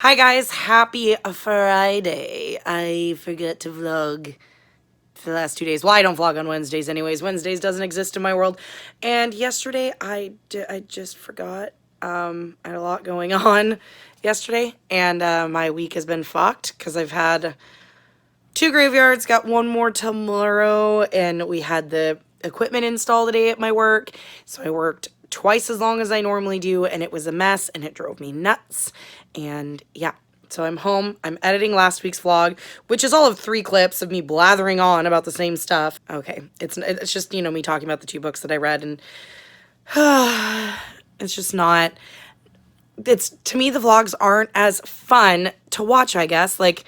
Hi guys, happy Friday. I forget to vlog for the last 2 days. Well, I don't vlog on Wednesdays anyways. Wednesdays doesn't exist in my world. And yesterday I just forgot. I had a lot going on yesterday and my week has been fucked because I've had two graveyards, got one more tomorrow, and we had the equipment installed today at my work. So I worked twice as long as I normally do, and it was a mess, and it drove me nuts. And yeah, so I'm home. I'm editing last week's vlog, which is all of 3 clips of me blathering on about the same stuff. Okay, it's just, me talking about the 2 books that I read, and it's just not... It's, to me, the vlogs aren't as fun to watch, I guess. Like,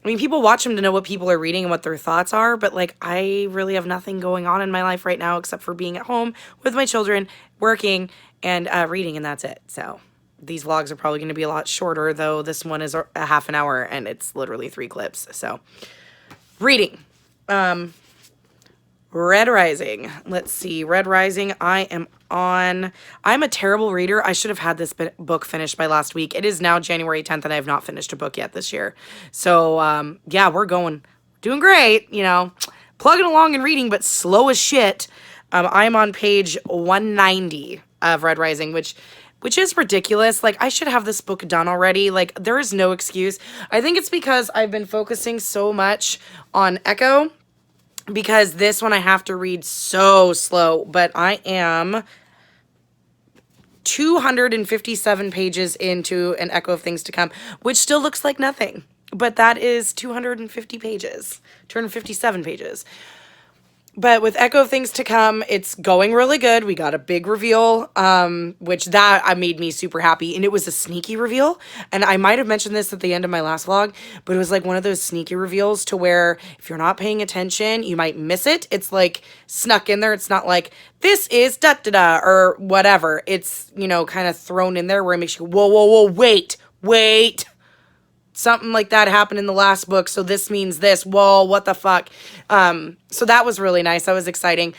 I mean, people watch them to know what people are reading and what their thoughts are, but like, I really have nothing going on in my life right now except for being at home with my children, working, and reading, and that's it. So these vlogs are probably going to be a lot shorter, though this one is a half an hour and it's literally 3 clips. So reading. Red Rising. Let's see. Red Rising. I'm a terrible reader. I should have had this book finished by last week. It is now January 10th and I have not finished a book yet this year. So, yeah, we're doing great, plugging along and reading, but slow as shit. I'm on page 190 of Red Rising, which is ridiculous. Like, I should have this book done already. Like, there is no excuse. I think it's because I've been focusing so much on Echo, because this one I have to read so slow, but I am 257 pages into An Echo of Things to Come, which still looks like nothing, but that is 250 pages, 257 pages. But with Echo of Things to Come, it's going really good. We got a big reveal, which that made me super happy. And it was a sneaky reveal. And I might have mentioned this at the end of my last vlog, but it was like one of those sneaky reveals to where if you're not paying attention, you might miss it. It's like snuck in there. It's not like, this is da-da-da or whatever. It's, kind of thrown in there where it makes you, whoa, whoa, whoa, wait. Something like that happened in the last book, so this means this. Whoa, what the fuck? So that was really nice. That was exciting.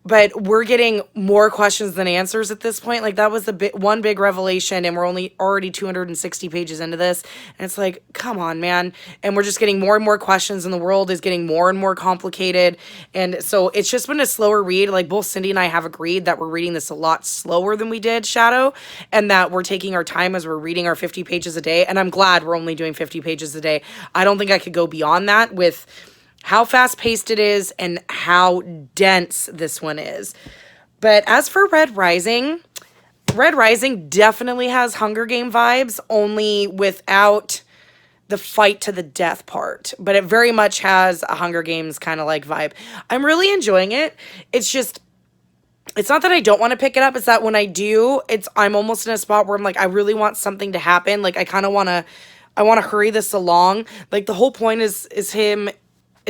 But we're getting more questions than answers at this point. Like, that was one big revelation, and we're already 260 pages into this. And it's like, come on, man. And we're just getting more and more questions, and the world is getting more and more complicated. And so it's just been a slower read. Like, both Cindy and I have agreed that we're reading this a lot slower than we did Shadow, and that we're taking our time as we're reading our 50 pages a day. And I'm glad we're only doing 50 pages a day. I don't think I could go beyond that with how fast-paced it is and how dense this one is. But as for Red Rising definitely has Hunger Game vibes, only without the fight to the death part. But it very much has a Hunger Games kind of like vibe. I'm really enjoying it. It's just, it's not that I don't want to pick it up. It's that when I do, I'm almost in a spot where I'm like, I really want something to happen. Like, I want to hurry this along. Like, the whole point is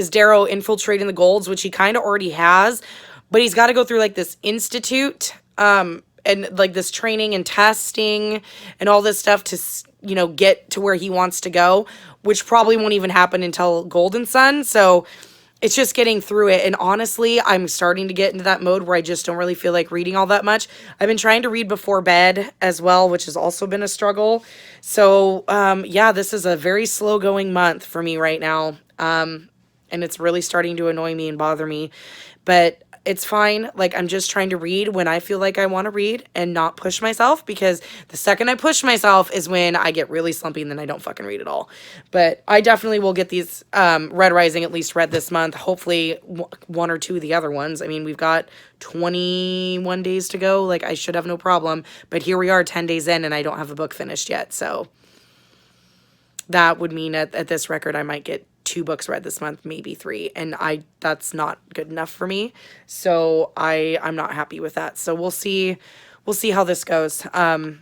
Darrow infiltrating the Golds, which he kind of already has, but he's got to go through like this institute, and like this training and testing and all this stuff to, get to where he wants to go, which probably won't even happen until Golden Sun. So it's just getting through it. And honestly, I'm starting to get into that mode where I just don't really feel like reading all that much. I've been trying to read before bed as well, which has also been a struggle. So, yeah, this is a very slow going month for me right now. And it's really starting to annoy me and bother me, but it's fine. Like, I'm just trying to read when I feel like I want to read and not push myself, because the second I push myself is when I get really slumpy and then I don't fucking read at all. But I definitely will get these Red Rising at least read this month. Hopefully one or two of the other ones. I mean, we've got 21 days to go. Like, I should have no problem. But here we are 10 days in and I don't have a book finished yet. So that would mean at this record, I might get 2 books read this month, maybe 3, and that's not good enough for me. So I'm not happy with that. So we'll see how this goes. I'm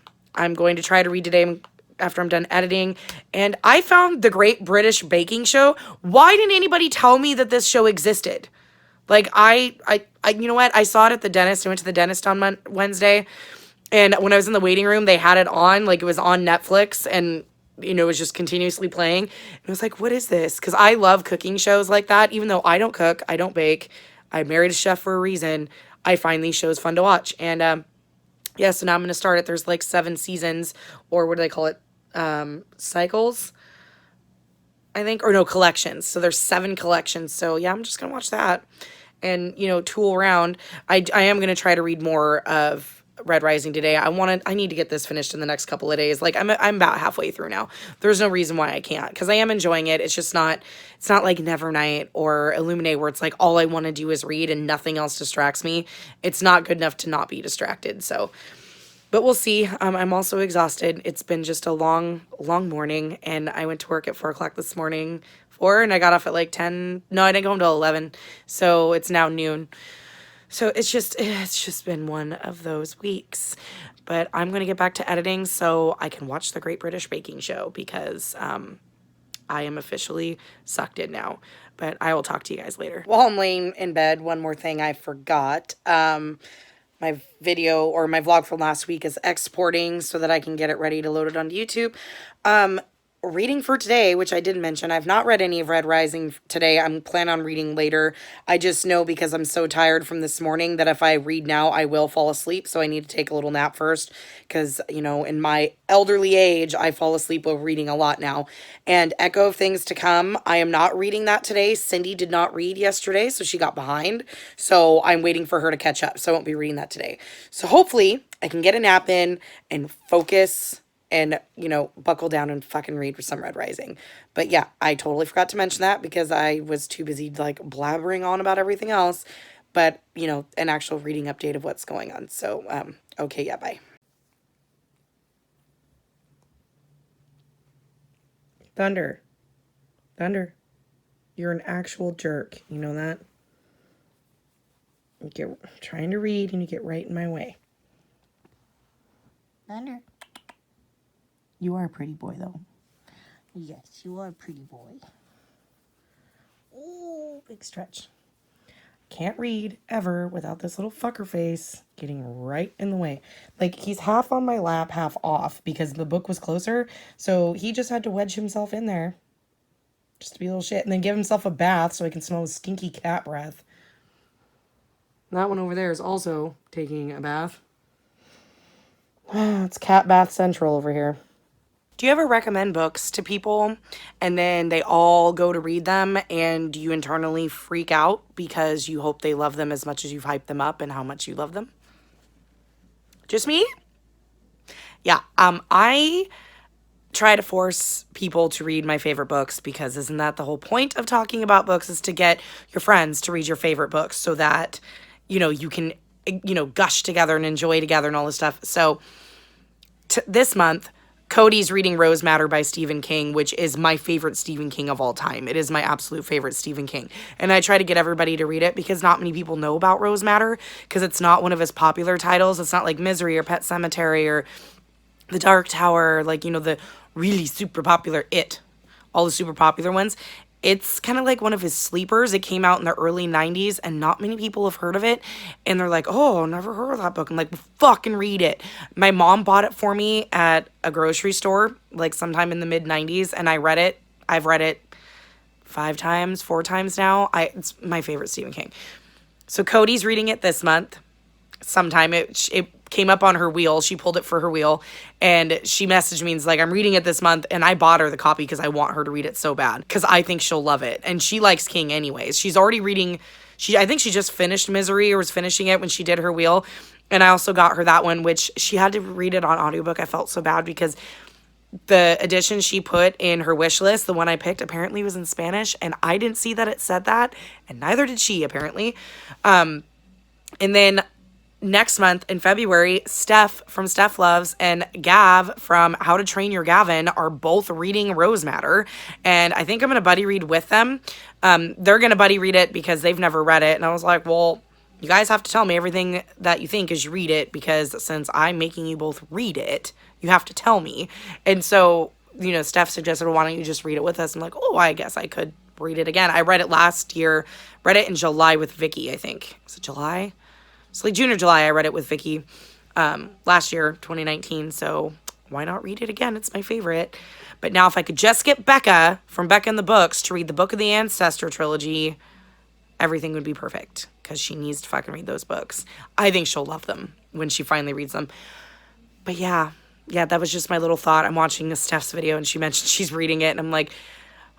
going to try to read today after I'm done editing. And I found The Great British Baking Show. Why didn't anybody tell me that this show existed? Like, I you know what? I saw it at the dentist. I went to the dentist on Wednesday, and when I was in the waiting room, they had it on, like it was on Netflix, and it was just continuously playing. And I was like, what is this? Because I love cooking shows like that. Even though I don't cook, I don't bake, I married a chef for a reason, I find these shows fun to watch. And yeah, so now I'm going to start it. There's like 7 seasons, or what do they call it? cycles, I think, or no, collections. So there's 7 collections. So yeah, I'm just gonna watch that and, you know, tool around. I am gonna try to read more of Red Rising today. I need to get this finished in the next couple of days. Like I'm about halfway through now. There's no reason why I can't, because I am enjoying it. It's just not, it's not like Nevernight or Illuminate where it's like all I want to do is read and nothing else distracts me. It's not good enough to not be distracted. So, but we'll see. I'm also exhausted. It's been just a long, long morning, and I went to work at 4 o'clock this morning, 4, and I got off at like 10. No, I didn't go home till 11. So it's now noon. So it's just been one of those weeks. But I'm going to get back to editing so I can watch the Great British Baking Show, because I am officially sucked in now. But I will talk to you guys later. While I'm laying in bed, one more thing I forgot. My video or my vlog from last week is exporting so that I can get it ready to load it onto YouTube. Reading for today, which I didn't mention, I've not read any of Red Rising today. I'm planning on reading later. I just know because I'm so tired from this morning that if I read now, I will fall asleep. So I need to take a little nap first because, you know, in my elderly age, I fall asleep while reading a lot now. And Echo of Things to Come, I am not reading that today. Cindy did not read yesterday, so she got behind. So I'm waiting for her to catch up. So I won't be reading that today. So hopefully I can get a nap in and focus and, you know, buckle down and fucking read for some Red Rising. But yeah, I totally forgot to mention that because I was too busy, like, blabbering on about everything else. But, you know, an actual reading update of what's going on. So, okay, yeah, bye. Thunder. Thunder. You're an actual jerk. You know that? You get trying to read and you get right in my way. Thunder. You are a pretty boy, though. Yes, you are a pretty boy. Oh, big stretch. Can't read ever without this little fucker face getting right in the way. Like, he's half on my lap, half off because the book was closer. So he just had to wedge himself in there just to be a little shit. And then give himself a bath so he can smell his stinky cat breath. That one over there is also taking a bath. It's cat bath central over here. Do you ever recommend books to people and then they all go to read them and you internally freak out because you hope they love them as much as you've hyped them up and how much you love them? Just me? Yeah, I try to force people to read my favorite books because isn't that the whole point of talking about books, is to get your friends to read your favorite books so that, you know, you can, you know, gush together and enjoy together and all this stuff. So this month, Cody's reading Rose Matter by Stephen King, which is my favorite Stephen King of all time. It is my absolute favorite Stephen King. And I try to get everybody to read it because not many people know about Rose Matter because it's not one of his popular titles. It's not like Misery or Pet Sematary or The Dark Tower, like, you know, the really super popular It, all the super popular ones. It's kind of like one of his sleepers. It came out in the early 90s and not many people have heard of it. And they're like, oh, never heard of that book. I'm like, fucking read it. My mom bought it for me at a grocery store, like sometime in the mid 90s. And I read it. I've read it 4 times now. It's my favorite Stephen King. So Cody's reading it this month. Sometime it came up on her wheel. She pulled it for her wheel and she messaged me and was like, I'm reading it this month. And I bought her the copy because I want her to read it so bad because I think she'll love it. And she likes King anyways. She's already reading. I think she just finished Misery or was finishing it when she did her wheel. And I also got her that one, which she had to read it on audiobook. I felt so bad because the edition she put in her wish list, the one I picked, apparently was in Spanish. And I didn't see that it said that. And neither did she, apparently. And then next month in February, Steph from Steph Loves and Gav from How to Train Your Gavin are both reading Rose Matter. And I think I'm going to buddy read with them. They're going to buddy read it because they've never read it. And I was like, well, you guys have to tell me everything that you think as you read it because since I'm making you both read it, you have to tell me. And so, you know, Steph suggested, well, why don't you just read it with us? I'm like, oh, I guess I could read it again. I read it last year, read it in July with Vicky, I think. Was it July? It's like June or July, I read it with Vicky last year, 2019. So why not read it again? It's my favorite. But now if I could just get Becca from Becca in the Books to read the Book of the Ancestor trilogy, everything would be perfect because she needs to fucking read those books. I think she'll love them when she finally reads them. But yeah, yeah, that was just my little thought. I'm watching a Steph's video and she mentioned she's reading it, and I'm like,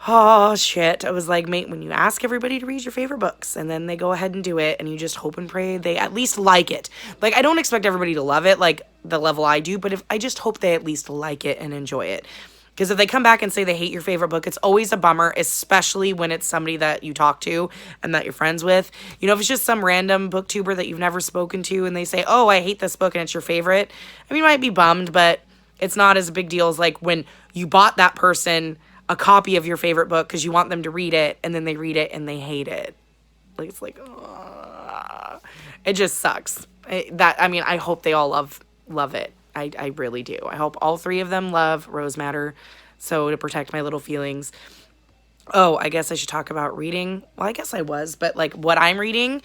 oh shit. I was like, mate, when you ask everybody to read your favorite books and then they go ahead and do it and you just hope and pray they at least like it. Like, I don't expect everybody to love it like the level I do, but if I just hope they at least like it and enjoy it. Because if they come back and say they hate your favorite book, it's always a bummer, especially when it's somebody that you talk to and that you're friends with. You know, if it's just some random booktuber that you've never spoken to and they say, oh, I hate this book and it's your favorite, I mean, you might be bummed, but it's not as big deal as like when you bought that person a copy of your favorite book because you want them to read it and then they read it and they hate it. Like, it's like, it just sucks. I hope they all love it. I really do. I hope all three of them love Rose Madder, so to protect my little feelings. Oh, I guess I should talk about reading. Well, I guess I was, but like what I'm reading,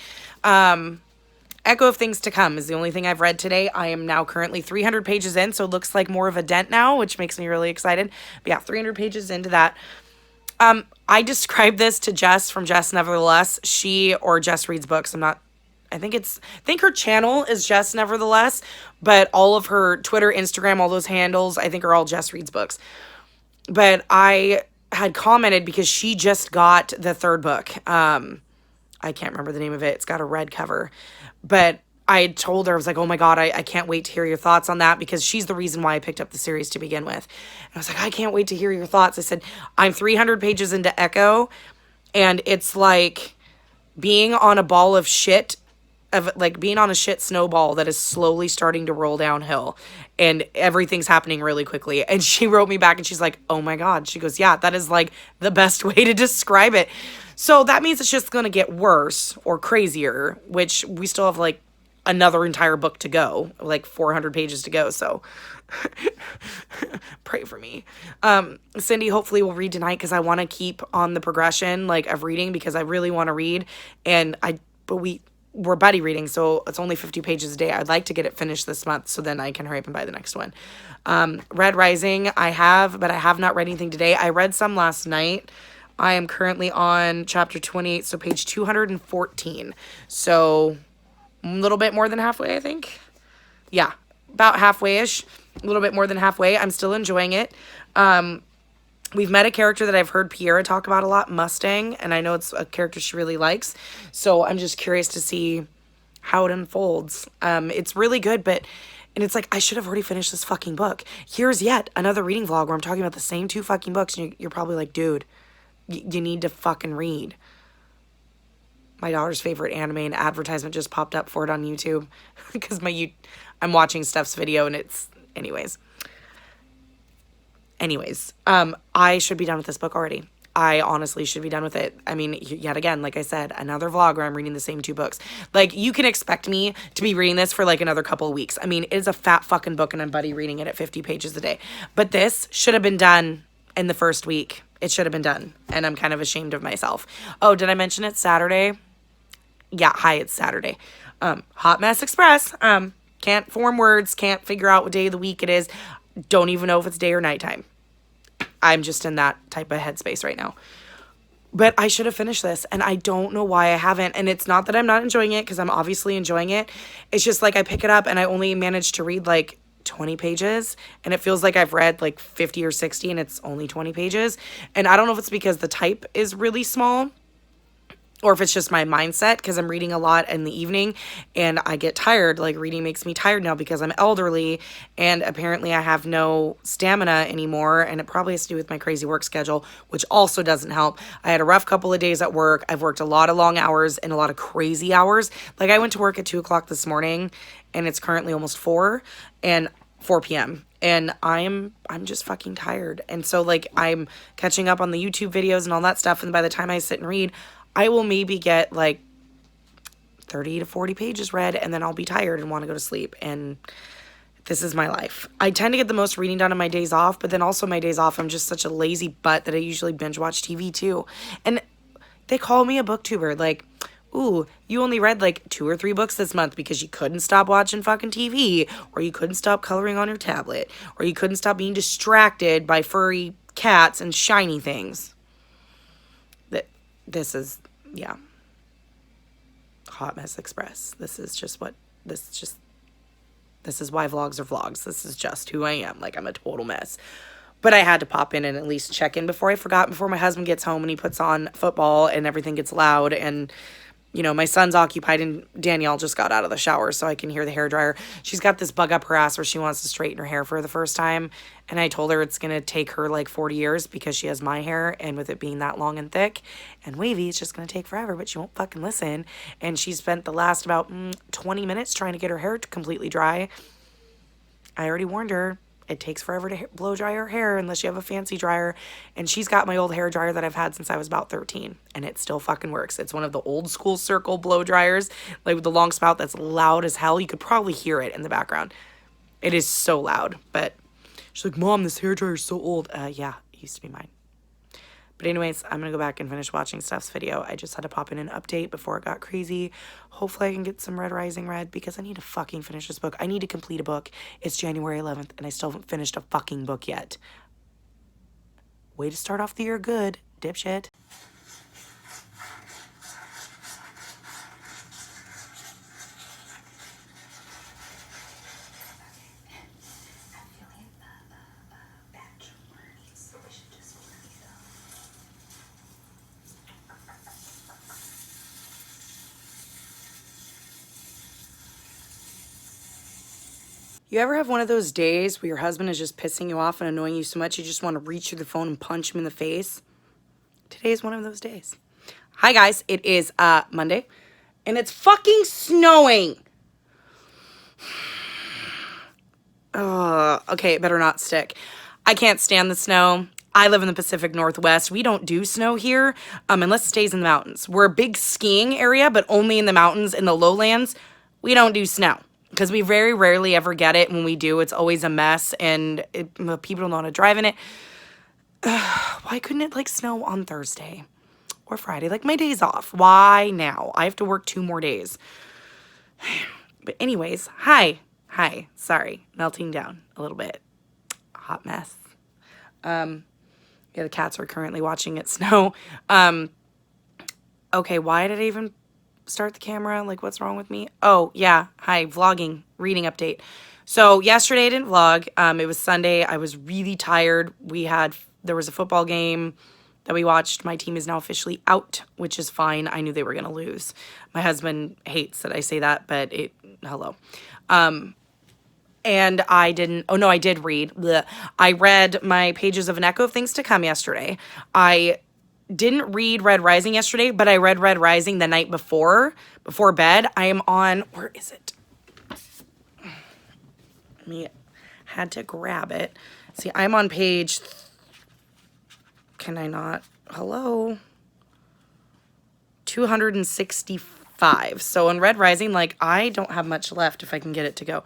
Echo of Things to Come is the only thing I've read today. I am now currently 300 pages in, so it looks like more of a dent now, which makes me really excited. But yeah, 300 pages into that. I described this to Jess from Jess Nevertheless. Or Jess Reads Books. I think her channel is Jess Nevertheless, but all of her Twitter, Instagram, all those handles, I think are all Jess Reads Books. But I had commented because she just got the third book. I can't remember the name of it. It's got a red cover. But I told her, I was like, oh my God, I can't wait to hear your thoughts on that, because she's the reason why I picked up the series to begin with. And I was like, I can't wait to hear your thoughts. I said, I'm 300 pages into Echo, and it's like being on a ball of shit, being on a shit snowball that is slowly starting to roll downhill, and everything's happening really quickly. And she wrote me back and she's like, oh my God. She goes, yeah, that is like the best way to describe it. So that means it's just going to get worse or crazier, which we still have like another entire book to go, like 400 pages to go. So pray for me. Cindy hopefully will read tonight because I want to keep on the progression like of reading, because I really want to read. But we're buddy reading, so it's only 50 pages a day. I'd like to get it finished this month so then I can hurry up and buy the next one. Red Rising, but I have not read anything today. I read some last night. I am currently on chapter 28, so page 214. So a little bit more than halfway, I think. Yeah, about halfway-ish. A little bit more than halfway. I'm still enjoying it. We've met a character that I've heard Piera talk about a lot, Mustang, and I know it's a character she really likes. So I'm just curious to see how it unfolds. It's really good, and it's like, I should have already finished this fucking book. Here's yet another reading vlog where I'm talking about the same 2 fucking books, and you're probably like, dude, you need to fucking read. My daughter's favorite anime and advertisement just popped up for it on YouTube because I'm watching Steph's video and it's anyways, I should be done with this book already. I honestly should be done with it. I mean, yet again, like I said, another vlog where I'm reading the same 2 books. Like, you can expect me to be reading this for like another couple of weeks. I mean, it is a fat fucking book and I'm buddy reading it at 50 pages a day. But this should have been done in the first week. It should have been done. And I'm kind of ashamed of myself. Oh, did I mention it's Saturday? Yeah, hi, it's Saturday. Hot Mess Express. Can't form words, can't figure out what day of the week it is. Don't even know if it's day or nighttime. I'm just in that type of headspace right now. But I should have finished this, and I don't know why I haven't. And it's not that I'm not enjoying it, because I'm obviously enjoying it. It's just like I pick it up, and I only managed to read like 20 pages, and it feels like I've read like 50 or 60, and it's only 20 pages. And I don't know if it's because the type is really small, or if it's just my mindset, because I'm reading a lot in the evening and I get tired. Like, reading makes me tired now because I'm elderly and apparently I have no stamina anymore, and it probably has to do with my crazy work schedule, which also doesn't help. I had a rough couple of days at work. I've worked a lot of long hours and a lot of crazy hours. Like, I went to work at 2 o'clock this morning and it's currently almost 4 p.m. and I'm just fucking tired. And so like I'm catching up on the YouTube videos and all that stuff, and by the time I sit and read, I will maybe get like 30 to 40 pages read, and then I'll be tired and want to go to sleep. And this is my life. I tend to get the most reading done on my days off, but then also my days off, I'm just such a lazy butt that I usually binge watch TV too. And they call me a booktuber. Like, ooh, you only read like 2 or 3 books this month because you couldn't stop watching fucking TV, or you couldn't stop coloring on your tablet, or you couldn't stop being distracted by furry cats and shiny things. This is, yeah. Hot Mess Express. This is just This is why vlogs are vlogs. This is just who I am. Like, I'm a total mess. But I had to pop in and at least check in before I forgot, before my husband gets home and he puts on football and everything gets loud. And, you know, my son's occupied and Danielle just got out of the shower so I can hear the hairdryer. She's got this bug up her ass where she wants to straighten her hair for the first time. And I told her it's going to take her like 40 years because she has my hair. And with it being that long and thick and wavy, it's just going to take forever, but she won't fucking listen. And she spent the last about 20 minutes trying to get her hair completely dry. I already warned her. It takes forever to blow dry her hair unless you have a fancy dryer. And she's got my old hair dryer that I've had since I was about 13. And it still fucking works. It's one of the old school circle blow dryers. Like with the long spout that's loud as hell. You could probably hear it in the background. It is so loud. But she's like, Mom, this hair dryer is so old. Yeah, it used to be mine. But anyways, I'm going to go back and finish watching Steph's video. I just had to pop in an update before it got crazy. Hopefully I can get some Red Rising read because I need to fucking finish this book. I need to complete a book. It's January 11th and I still haven't finished a fucking book yet. Way to start off the year good, dipshit. You ever have one of those days where your husband is just pissing you off and annoying you so much you just want to reach through the phone and punch him in the face? Today is one of those days. Hi guys, it is Monday and it's fucking snowing. Okay, it better not stick. I can't stand the snow. I live in the Pacific Northwest. We don't do snow here unless it stays in the mountains. We're a big skiing area, but only in the mountains. In the lowlands, we don't do snow. Because we very rarely ever get it. When we do, it's always a mess. And people don't know how to drive in it. Why couldn't it, like, snow on Thursday? Or Friday? Like, my day's off. Why now? I have to work 2 more days. But anyways, hi. Sorry. Melting down a little bit. Hot mess. Yeah, the cats are currently watching it snow. Okay, why did I even start the camera? Like, what's wrong with me? Oh, yeah. Hi, vlogging, reading update. So yesterday I didn't vlog. It was Sunday. I was really tired. There was a football game that we watched. My team is now officially out, which is fine. I knew they were going to lose. My husband hates that I say that, but hello. And I did read. Blech. I read my pages of An Echo of Things to Come yesterday. I didn't read Red Rising yesterday, but I read Red Rising the night before bed. I am on, where is it? Had to grab it. See, I'm on page, can I not? Hello? 265. So in Red Rising, like, I don't have much left if I can get it to go.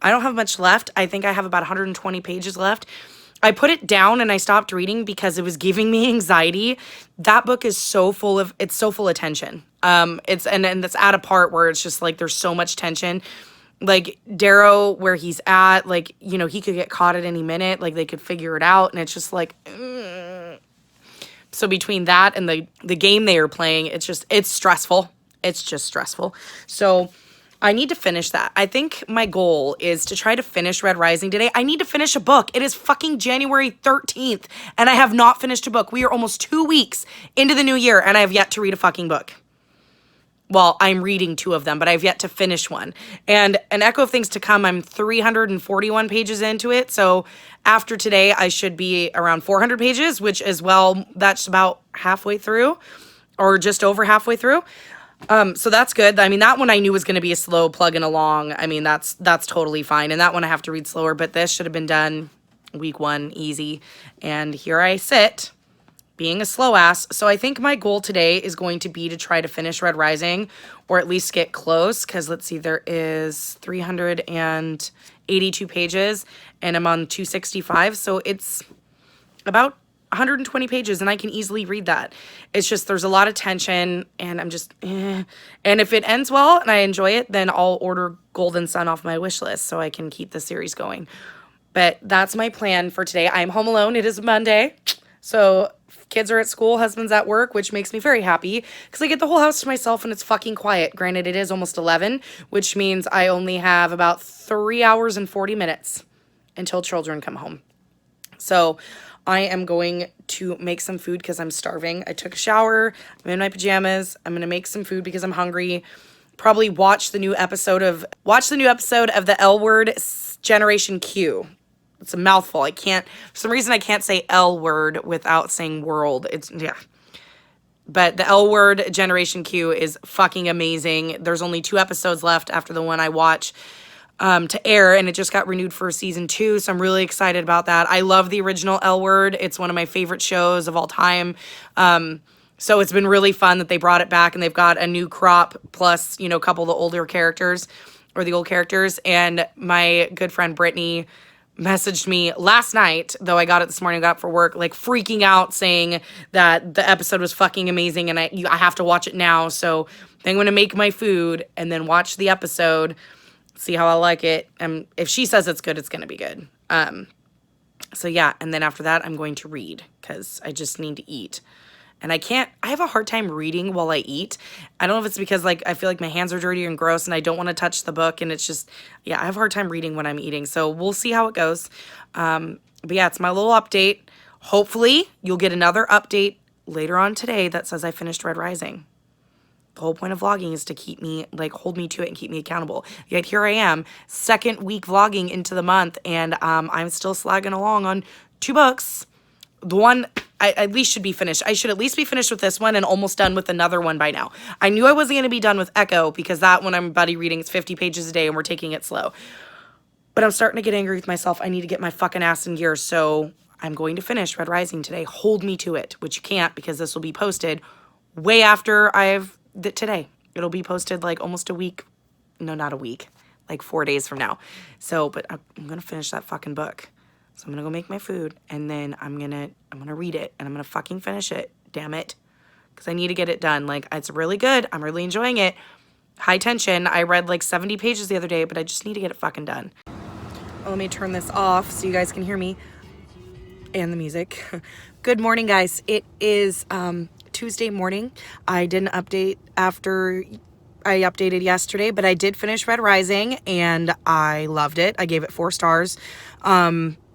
I don't have much left. I think I have about 120 pages left. I put it down and I stopped reading because it was giving me anxiety. That book is so full of tension. And that's at a part where it's just like there's so much tension. Like Darrow, where he's at, like, you know, he could get caught at any minute. Like they could figure it out, and it's just like, So between that and the game they are playing, it's stressful. It's just stressful. So I need to finish that. I think my goal is to try to finish Red Rising today. I need to finish a book. It is fucking January 13th, and I have not finished a book. We are almost 2 weeks into the new year, and I have yet to read a fucking book. Well, I'm reading 2 of them, but I've yet to finish one. And An Echo of Things to Come, I'm 341 pages into it. So after today, I should be around 400 pages, which as well, that's about halfway through, or just over halfway through. So that's good. I mean, that one I knew was going to be a slow plugging along. I mean, that's totally fine. And that one I have to read slower, but this should have been done week 1, easy. And here I sit, being a slow ass. So I think my goal today is going to be to try to finish Red Rising, or at least get close. Because let's see, there is 382 pages, and I'm on 265. So it's about 120 pages, and I can easily read that. It's just there's a lot of tension, and I'm just And if it ends well and I enjoy it, then I'll order Golden Sun off my wish list so I can keep the series going. But that's my plan for today. I'm home alone. It is Monday. So Kids are at school, husband's at work, which makes me very happy because I get the whole house to myself and it's fucking quiet. Granted, it is almost 11, which means I only have about 3 hours and 40 minutes until children come home. So I am going to make some food because I'm starving. I took a shower. I'm in my pajamas. I'm going to make some food because I'm hungry. Probably watch the new episode of the L Word Generation Q. It's a mouthful. I can't, for some reason I can't say L Word without saying world. Yeah. But the L Word Generation Q is fucking amazing. There's only 2 episodes left after the one I watch to air, and it just got renewed for season 2, so I'm really excited about that. I love the original L Word. It's one of my favorite shows of all time. So it's been really fun that they brought it back, and they've got a new crop plus, a couple of the older characters, or the old characters, and my good friend Brittany messaged me last night, though I got it this morning, got up for work, like freaking out, saying that the episode was fucking amazing and I have to watch it now. So I'm going to make my food and then watch the episode, see how I like it. And if she says it's good, it's going to be good. So yeah, and then after that, I'm going to read because I just need to eat. And I have a hard time reading while I eat. I don't know if it's because I feel like my hands are dirty and gross and I don't want to touch the book. And it's just, yeah, I have a hard time reading when I'm eating. So we'll see how it goes. But yeah, it's my little update. Hopefully you'll get another update later on today that says I finished Red Rising. The whole point of vlogging is to keep me, hold me to it and keep me accountable. Yet here I am, 2nd week vlogging into the month. And I'm still slagging along on 2 books. The one I at least should be finished. I should at least be finished with this one and almost done with another one by now. I knew I wasn't going to be done with Echo because that one I'm buddy reading. It's 50 pages a day and we're taking it slow. But I'm starting to get angry with myself. I need to get my fucking ass in gear. So I'm going to finish Red Rising today. Hold me to it, which you can't because this will be posted way after today. It'll be posted almost a week. No, not a week. 4 days from now. So, but I'm going to finish that fucking book. So I'm going to go make my food, and then I'm going to read it, and I'm going to fucking finish it. Damn it. Because I need to get it done. It's really good. I'm really enjoying it. High tension. I read 70 pages the other day, but I just need to get it fucking done. Let me turn this off so you guys can hear me and the music. Good morning, guys. It is Tuesday morning. I didn't update after I updated yesterday, but I did finish Red Rising, and I loved it. I gave it 4 stars.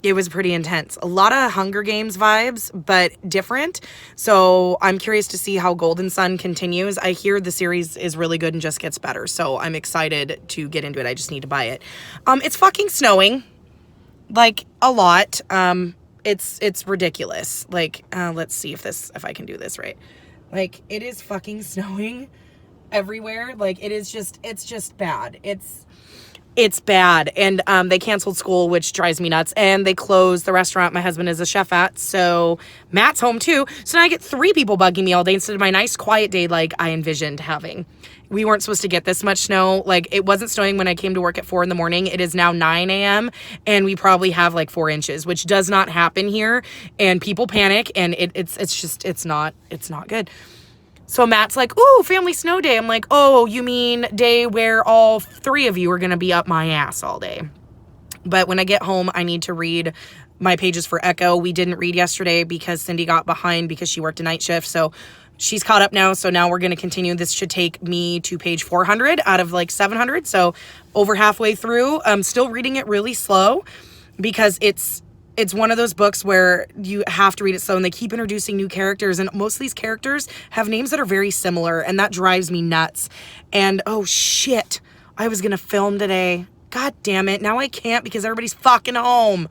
It was pretty intense. A lot of Hunger Games vibes, but different. So I'm curious to see how Golden Son continues. I hear the series is really good and just gets better. So I'm excited to get into it. I just need to buy it. It's fucking snowing. A lot. It's ridiculous. Let's see if I can do this right. It is fucking snowing everywhere. It's just bad. It's bad. And they canceled school, which drives me nuts. And they closed the restaurant my husband is a chef at. So Matt's home too. So now I get 3 people bugging me all day instead of my nice quiet day I envisioned having. We weren't supposed to get this much snow. It wasn't snowing when I came to work at 4 in the morning. It is now 9 a.m. and we probably have 4 inches, which does not happen here. And people panic, and it's not good. So Matt's ooh, family snow day. I'm oh, you mean day where all 3 of you are going to be up my ass all day. But when I get home, I need to read my pages for Echo. We didn't read yesterday because Cindy got behind because she worked a night shift. So she's caught up now. So now we're going to continue. This should take me to page 400 out of 700. So over halfway through. I'm still reading it really slow because it's one of those books where you have to read it slow, and they keep introducing new characters, and most of these characters have names that are very similar, and that drives me nuts. And oh shit, I was gonna film today. God damn it, now I can't because everybody's fucking home.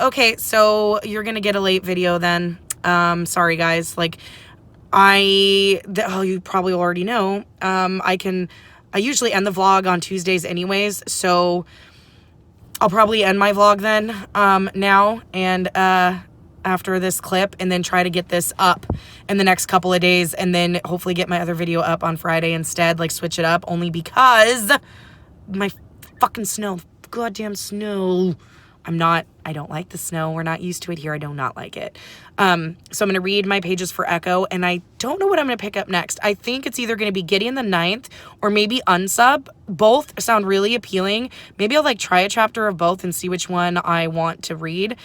Okay, so you're gonna get a late video then. Sorry guys, you probably already know, I usually end the vlog on Tuesdays anyways, so I'll probably end my vlog then, now, and, after this clip, and then try to get this up in the next couple of days, and then hopefully get my other video up on Friday instead, switch it up, only because my fucking snow, goddamn snow. I don't like the snow. We're not used to it here. I do not like it. So I'm going to read my pages for Echo, and I don't know what I'm going to pick up next. I think it's either going to be Gideon the Ninth or maybe Unsub. Both sound really appealing. Maybe I'll try a chapter of both and see which one I want to read.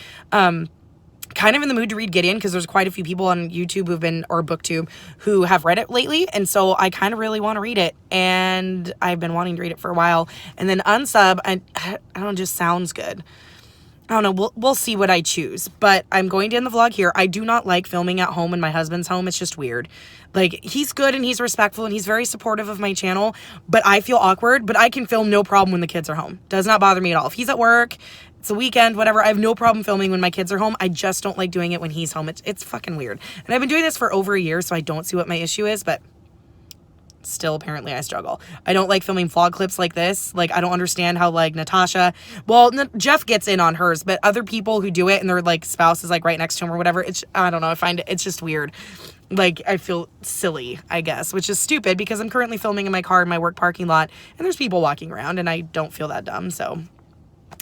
kind of in the mood to read Gideon because there's quite a few people on YouTube who've been, or BookTube, who have read it lately. And so I kind of really want to read it. And I've been wanting to read it for a while. And then Unsub, I don't know, just sounds good. I don't know. We'll see what I choose. But I'm going to end the vlog here. I do not like filming at home when my husband's home. It's just weird. Like, he's good and he's respectful and he's very supportive of my channel. But I feel awkward. But I can film no problem when the kids are home. Does not bother me at all. If he's at work, it's a weekend, whatever, I have no problem filming when my kids are home. I just don't like doing it when he's home. It's fucking weird. And I've been doing this for over a year, so I don't see what my issue is. But still, apparently I struggle. I don't like filming vlog clips like this. Like, I don't understand how, like, Natasha, well, Jeff gets in on hers, but other people who do it and their, like, spouse is, like, right next to him or whatever, I don't know, I find it's just weird. Like, I feel silly, I guess, which is stupid because I'm currently filming in my car in my work parking lot and there's people walking around and I don't feel that dumb, so.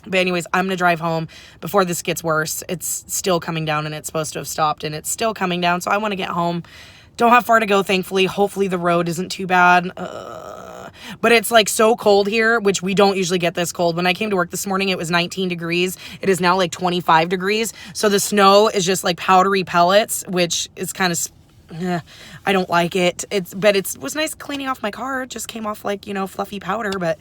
But anyways, I'm gonna drive home before this gets worse. It's still coming down and it's supposed to have stopped and it's still coming down, so I want to get home. Don't have far to go, thankfully. Hopefully the road isn't too bad. But it's like so cold here, which we don't usually get this cold. When I came to work this morning, it was 19 degrees. It is now like 25 degrees. So the snow is just like powdery pellets, which is kind of, I don't like it. But it was nice cleaning off my car. It just came off like, you know, fluffy powder, but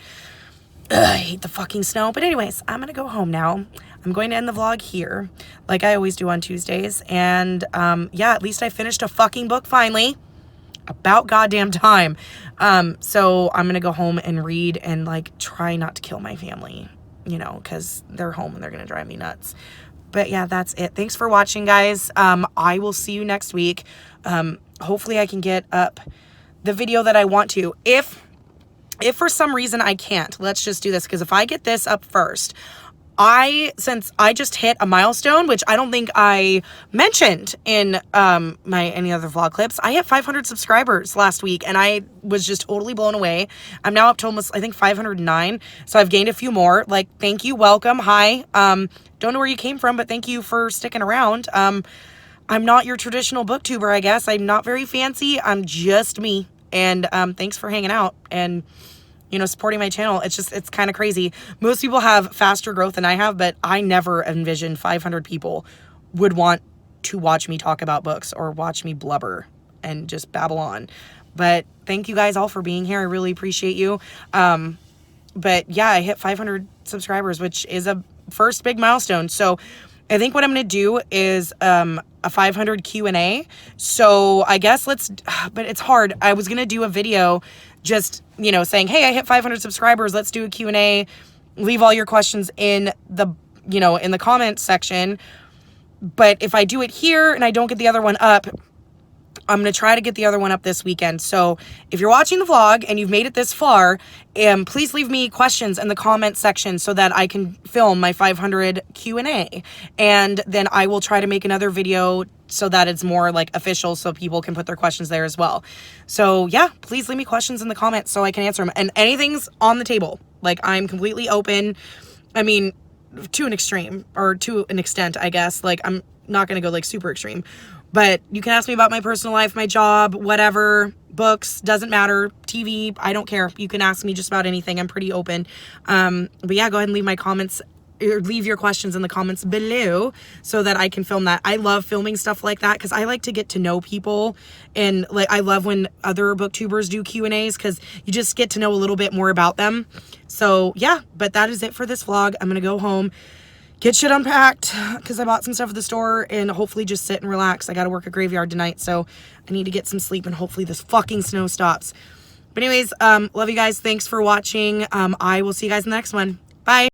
I hate the fucking snow. But anyways, I'm gonna go home now. I'm going to end the vlog here, like I always do on Tuesdays. And yeah, at least I finished a fucking book finally. About goddamn time. So I'm gonna go home and read and like try not to kill my family, you know, because they're home and they're gonna drive me nuts. But yeah, that's it. Thanks for watching, guys. I will see you next week. Hopefully I can get up the video that I want to. If for some reason I can't, let's just do this, because if I get this up first, since I just hit a milestone, which I don't think I mentioned in my any other vlog clips, I hit 500 subscribers last week and I was just totally blown away. I'm now up to almost, I think, 509. So I've gained a few more. Like, thank you, welcome, hi. Don't know where you came from, but thank you for sticking around. I'm not your traditional booktuber, I guess. I'm not very fancy. I'm just me. And thanks for hanging out and, you know, supporting my channel. It's kind of crazy. Most people have faster growth than I have, but I never envisioned 500 people would want to watch me talk about books or watch me blubber and just babble on. But thank you guys all for being here. I really appreciate you. But yeah, I hit 500 subscribers, which is a first big milestone. So I think what I'm going to do is a 500 Q&A. So I guess but it's hard. I was going to do a video just, you know, saying, hey, I hit 500 subscribers. Let's do a Q&A. Leave all your questions in the, you know, in the comments section. But if I do it here and I don't get the other one up, I'm going to try to get the other one up this weekend. So if you're watching the vlog and you've made it this far, please leave me questions in the comment section so that I can film my 500 Q&A. And then I will try to make another video so that it's more like official so people can put their questions there as well. So yeah, please leave me questions in the comments so I can answer them. And anything's on the table. Like, I'm completely open. I mean, to an extreme, or to an extent, I guess. Like, I'm not going to go like super extreme. But you can ask me about my personal life, my job, whatever, books, doesn't matter, TV, I don't care. You can ask me just about anything. I'm pretty open. But yeah, go ahead and leave my comments, or leave your questions in the comments below so that I can film that. I love filming stuff like that because I like to get to know people. And like, I love when other booktubers do Q&As because you just get to know a little bit more about them. So yeah, but that is it for this vlog. I'm going to go home, get shit unpacked because I bought some stuff at the store, and hopefully just sit and relax. I got to work a graveyard tonight, so I need to get some sleep, and hopefully this fucking snow stops. But anyways, love you guys. Thanks for watching. I will see you guys in the next one. Bye.